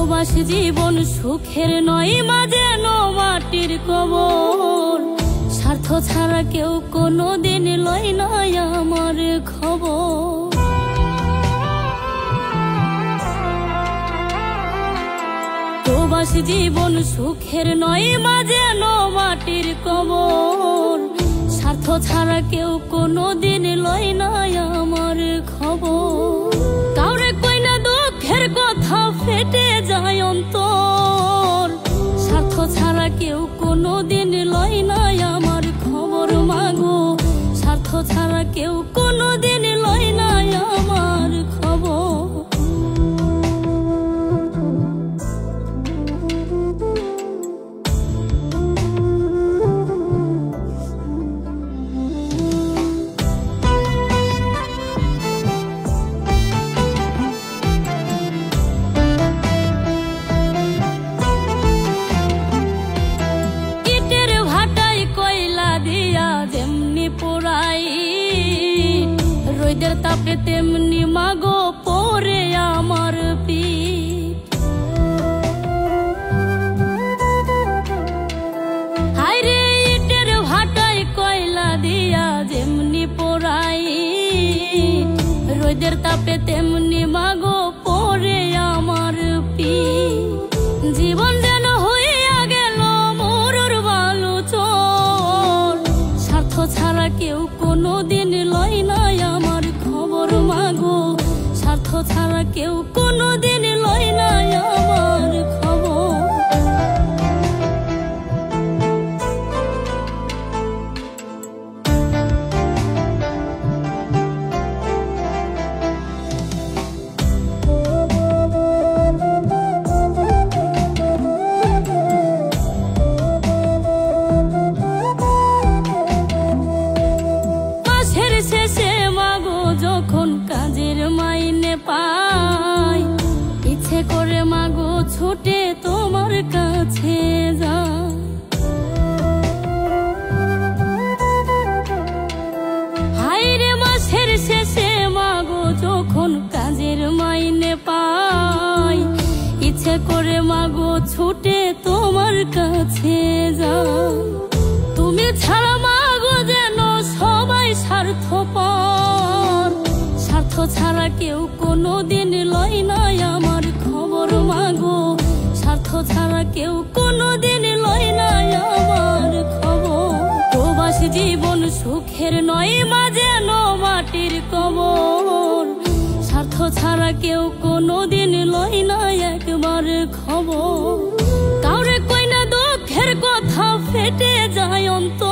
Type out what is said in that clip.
প্রবাসী জীবন সুখের নয়, মাঝে মাটির কবর। স্বার্থ ছাড়া কেউ কোনোদিন লয় না আমার খবর। প্রবাসী জীবন সুখের নয়, মাঝে মাটির কবর। স্বার্থ ছাড়া কেউ কোনোদিন লয় না আমার খবর। কাউরে কই না দুঃখের কথা, ফেটে যায় অন্তর। স্বার্থ ছাড়া কেউ কোনোদিন লয় না আমার খবর মাগো। স্বার্থ ছাড়া কেউ কোনোদিন লয় না আমার খবর। রোদের তাপে তেমনি মাগো পরে আমার পিঠ। হায়রে ইটের ভাটায় কয়লা দিয়া যেমনি পোড়াই, রোদের তাপে তেমনি মাগো পরে আমার পিঠ। জীবন যেন হইয়া গেল মরুর বালু চর। স্বার্থ ছাড়া কেউ কোনোদিন লয় না আমার খবর মাগো। স্বার্থ ছাড়া কেউ কোনোদিন লয় না আমার খবর। মাসের শেষে মাগো যখন কাজের মাইনে পাই, ইচ্ছে করে মাগো ছুটে তোমার কাছে যাই। হায়রে মাসের শেষে মাগো যখন কাজের মাইনে পাই, ইচ্ছে করে মাগো ছুটে তোমার কাছে যাই। তুমি ছাড়া মাগো যেন সবাই স্বার্থপর। স্বার্থ ছাড়া কেউ কোনোদিন লয় না আমার খবর মাগো। স্বার্থ ছাড়া কেউ কোনোদিন লয় না আমার খবর। প্রবাসী জীবন সুখের নয়, মাঝে মাটির কবর। স্বার্থ ছাড়া কেউ কোনোদিন লয় না একবার খবর। কাউরে কই না দুঃখের কথা, ফেটে যায় অন্তর।